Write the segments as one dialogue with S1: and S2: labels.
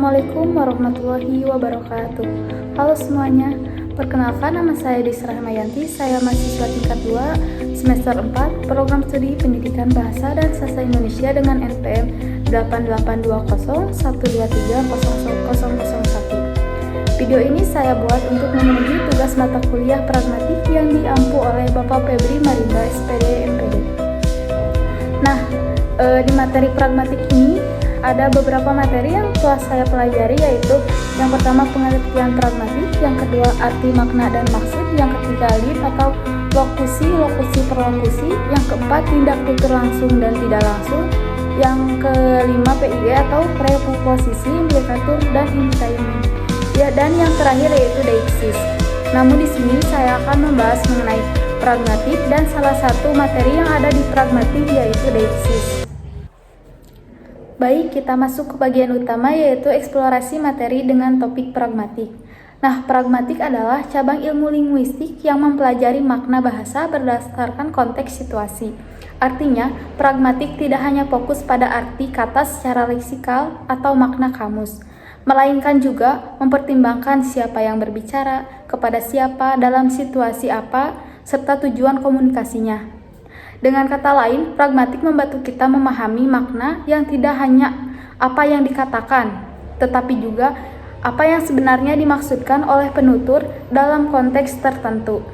S1: Assalamualaikum warahmatullahi wabarakatuh. Halo semuanya, perkenalkan nama saya Desra Hemayanti. Saya mahasiswa tingkat 2 semester 4 Program Studi Pendidikan Bahasa dan Sastra Indonesia dengan NPM 8820123001. Video ini saya buat untuk memenuhi tugas mata kuliah pragmatik yang diampu oleh Bapak Febri Marinda SPD MPD. Nah, di materi pragmatik ini ada beberapa materi yang telah saya pelajari, yaitu yang pertama pengertian pragmatik, yang kedua arti, makna, dan maksud, yang ketiga lead atau lokusi, lokusi per lokusi, yang keempat tindak tutur langsung dan tidak langsung, yang kelima PID atau preposisi, implikatur, dan indikator, ya, dan yang terakhir yaitu deiksis. Namun di sini saya akan membahas mengenai pragmatik dan salah satu materi yang ada di pragmatik yaitu deiksis. Baik, kita masuk ke bagian utama yaitu eksplorasi materi dengan topik pragmatik. Nah, pragmatik adalah cabang ilmu linguistik yang mempelajari makna bahasa berdasarkan konteks situasi. Artinya, pragmatik tidak hanya fokus pada arti kata secara leksikal atau makna kamus, melainkan juga mempertimbangkan siapa yang berbicara, kepada siapa, dalam situasi apa, serta tujuan komunikasinya. Dengan kata lain, pragmatik membantu kita memahami makna yang tidak hanya apa yang dikatakan, tetapi juga apa yang sebenarnya dimaksudkan oleh penutur dalam konteks tertentu.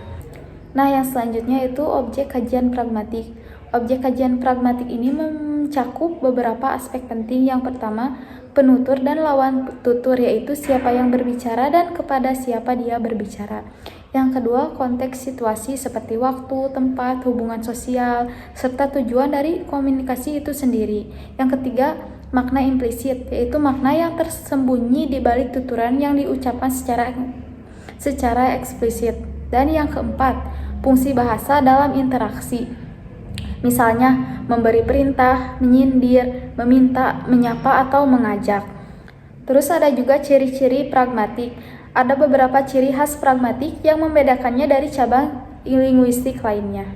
S1: Nah, yang selanjutnya itu objek kajian pragmatik. Objek kajian pragmatik ini mencakup beberapa aspek penting. Yang pertama, penutur dan lawan tutur, yaitu siapa yang berbicara dan kepada siapa dia berbicara. Yang kedua, konteks situasi seperti waktu, tempat, hubungan sosial, serta tujuan dari komunikasi itu sendiri. Yang ketiga, makna implisit, yaitu makna yang tersembunyi di balik tuturan yang diucapkan secara eksplisit. Dan yang keempat, fungsi bahasa dalam interaksi. Misalnya, memberi perintah, menyindir, meminta, menyapa, atau mengajak. Terus ada juga ciri-ciri pragmatik. Ada beberapa ciri khas pragmatik yang membedakannya dari cabang linguistik lainnya.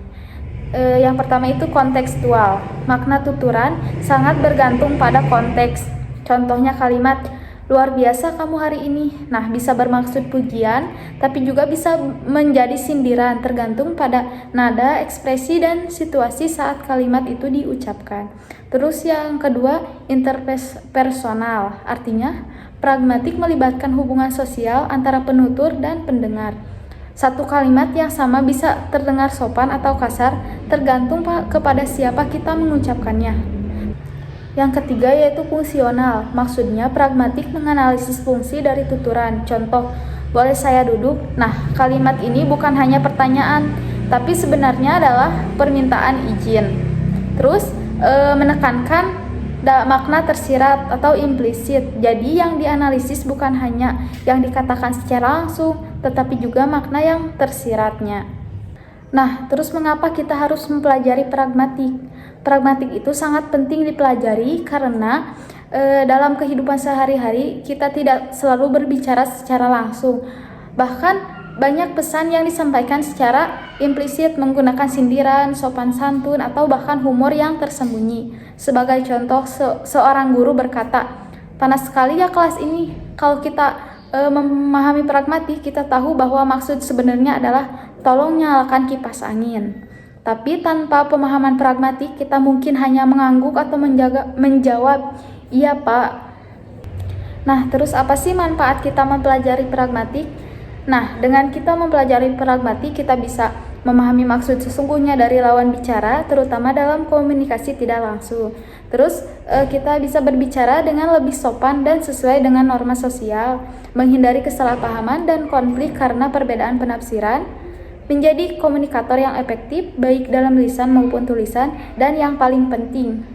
S1: Yang pertama itu kontekstual. Makna tuturan sangat bergantung pada konteks. Contohnya kalimat, luar biasa kamu hari ini. Nah, bisa bermaksud pujian, tapi juga bisa menjadi sindiran, tergantung pada nada, ekspresi, dan situasi saat kalimat itu diucapkan. Terus yang kedua, interpersonal. Artinya, pragmatik melibatkan hubungan sosial antara penutur dan pendengar. Satu kalimat yang sama bisa terdengar sopan atau kasar, tergantung kepada siapa kita mengucapkannya. Yang ketiga yaitu fungsional. Maksudnya pragmatik menganalisis fungsi dari tuturan. Contoh, boleh saya duduk? Nah, kalimat ini bukan hanya pertanyaan, tapi sebenarnya adalah permintaan izin. Terus, menekankan makna tersirat atau implisit. Jadi yang dianalisis bukan hanya yang dikatakan secara langsung, tetapi juga makna yang tersiratnya. Nah, terus mengapa kita harus mempelajari pragmatik? Pragmatik itu sangat penting dipelajari karena dalam kehidupan sehari-hari kita tidak selalu berbicara secara langsung. Bahkan banyak pesan yang disampaikan secara implisit menggunakan sindiran, sopan santun, atau bahkan humor yang tersembunyi. Sebagai contoh, seorang guru berkata, panas sekali ya kelas ini. Kalau kita memahami pragmatik, kita tahu bahwa maksud sebenarnya adalah tolong nyalakan kipas angin. Tapi tanpa pemahaman pragmatik, kita mungkin hanya mengangguk atau menjawab, iya Pak. Nah, terus apa sih manfaat kita mempelajari pragmatik? Nah, dengan kita mempelajari pragmatik, kita bisa memahami maksud sesungguhnya dari lawan bicara, terutama dalam komunikasi tidak langsung. Terus, kita bisa berbicara dengan lebih sopan dan sesuai dengan norma sosial, menghindari kesalahpahaman dan konflik karena perbedaan penafsiran, menjadi komunikator yang efektif baik dalam lisan maupun tulisan, dan yang paling penting,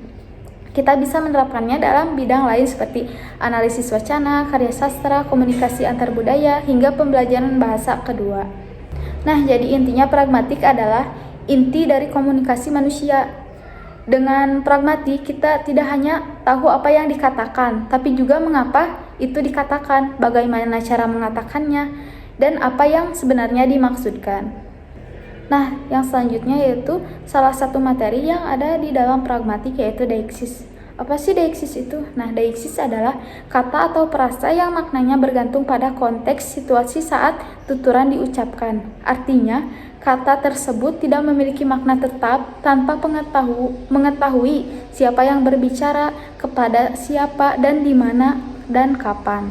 S1: kita bisa menerapkannya dalam bidang lain seperti analisis wacana, karya sastra, komunikasi antar budaya, hingga pembelajaran bahasa kedua. Nah, jadi intinya pragmatik adalah inti dari komunikasi manusia. Dengan pragmatik, kita tidak hanya tahu apa yang dikatakan, tapi juga mengapa itu dikatakan, bagaimana cara mengatakannya, dan apa yang sebenarnya dimaksudkan. Nah, yang selanjutnya yaitu salah satu materi yang ada di dalam pragmatik yaitu deiksis. Apa sih deiksis itu? Nah, deiksis adalah kata atau frasa yang maknanya bergantung pada konteks situasi saat tuturan diucapkan. Artinya, kata tersebut tidak memiliki makna tetap tanpa mengetahui siapa yang berbicara, kepada siapa, dan di mana dan kapan.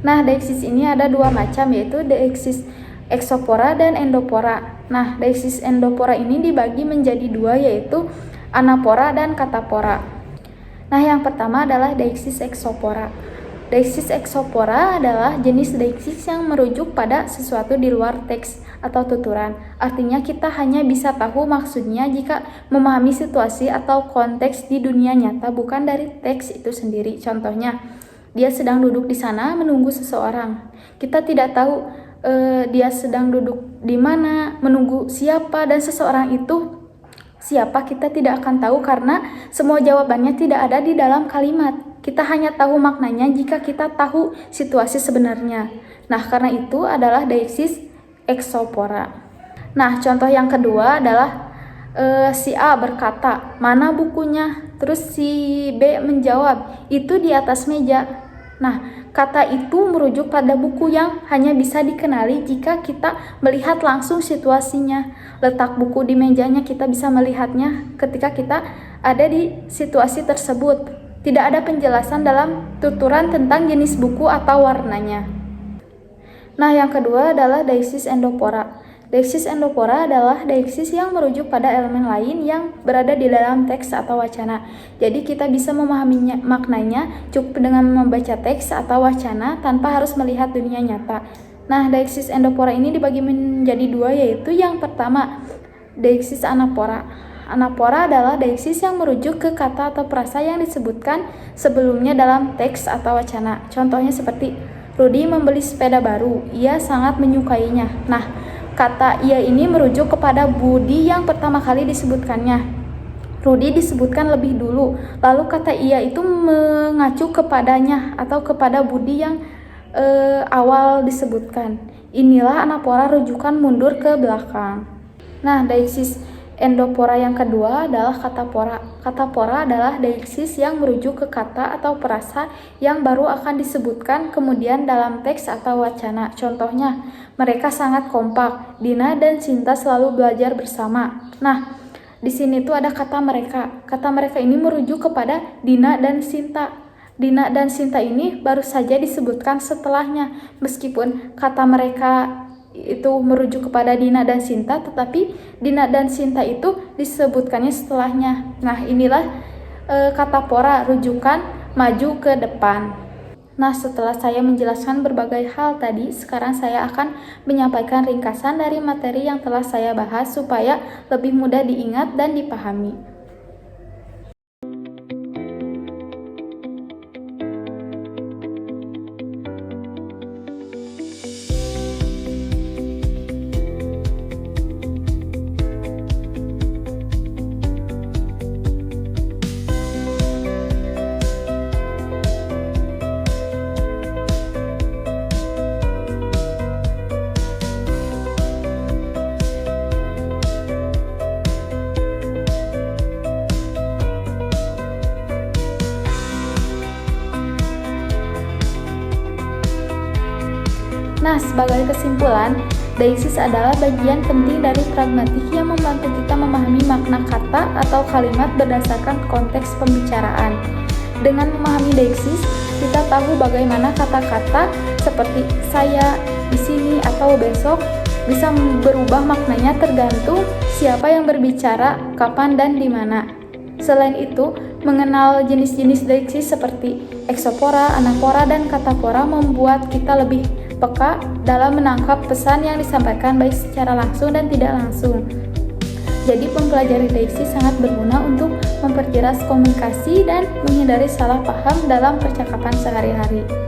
S1: Nah, deiksis ini ada dua macam, yaitu deiksis eksopora dan endopora. Nah, deiksis endopora ini dibagi menjadi dua, yaitu anapora dan katapora. Nah, yang pertama adalah deiksis eksopora. Deiksis eksopora adalah jenis deiksis yang merujuk pada sesuatu di luar teks atau tuturan. Artinya kita hanya bisa tahu maksudnya jika memahami situasi atau konteks di dunia nyata, bukan dari teks itu sendiri. Contohnya, dia sedang duduk di sana menunggu seseorang. Kita tidak tahu dia sedang duduk di mana, menunggu siapa, dan seseorang itu siapa kita tidak akan tahu karena semua jawabannya tidak ada di dalam kalimat. Kita hanya tahu maknanya jika kita tahu situasi sebenarnya. Nah, karena itu adalah deiksis eksopora. Nah, contoh yang kedua adalah si A berkata, "Mana bukunya?" Terus si B menjawab, "Itu di atas meja." Nah, kata itu merujuk pada buku yang hanya bisa dikenali jika kita melihat langsung situasinya. Letak buku di mejanya kita bisa melihatnya ketika kita ada di situasi tersebut. Tidak ada penjelasan dalam tuturan tentang jenis buku atau warnanya. Nah, yang kedua adalah deiksis endopora. Deiksis endopora adalah deiksis yang merujuk pada elemen lain yang berada di dalam teks atau wacana. Jadi kita bisa memahami maknanya cukup dengan membaca teks atau wacana tanpa harus melihat dunia nyata. Nah, deiksis endopora ini dibagi menjadi dua, yaitu yang pertama, deiksis anapora. Anapora adalah deiksis yang merujuk ke kata atau frasa yang disebutkan sebelumnya dalam teks atau wacana. Contohnya seperti, Rudy membeli sepeda baru, ia sangat menyukainya. Nah, kata ia ini merujuk kepada Budi yang pertama kali disebutkannya. Rudy disebutkan lebih dulu, lalu kata ia itu mengacu kepadanya atau kepada Budi yang awal disebutkan. Inilah anapora rujukan mundur ke belakang. Nah, deiksis endopora yang kedua adalah katapora. Katapora adalah deiksis yang merujuk ke kata atau frasa yang baru akan disebutkan kemudian dalam teks atau wacana. Contohnya, mereka sangat kompak. Dina dan Sinta selalu belajar bersama. Nah, di sini tuh ada kata mereka. Kata mereka ini merujuk kepada Dina dan Sinta. Dina dan Sinta ini baru saja disebutkan setelahnya. Meskipun kata mereka itu merujuk kepada Dina dan Sinta, tetapi Dina dan Sinta itu disebutkannya setelahnya. Nah, inilah katapora, rujukan maju ke depan. Nah, setelah saya menjelaskan berbagai hal tadi, sekarang saya akan menyampaikan ringkasan dari materi yang telah saya bahas supaya lebih mudah diingat dan dipahami. Nah, sebagai kesimpulan, deiksis adalah bagian penting dari pragmatik yang membantu kita memahami makna kata atau kalimat berdasarkan konteks pembicaraan. Dengan memahami deiksis, kita tahu bagaimana kata-kata seperti saya, di sini, atau besok bisa berubah maknanya tergantung siapa yang berbicara, kapan, dan di mana. Selain itu, mengenal jenis-jenis deiksis seperti eksopora, anapora, dan katapora membuat kita lebih peka dalam menangkap pesan yang disampaikan baik secara langsung dan tidak langsung. Jadi mempelajari deiksis sangat berguna untuk memperjelas komunikasi dan menghindari salah paham dalam percakapan sehari-hari.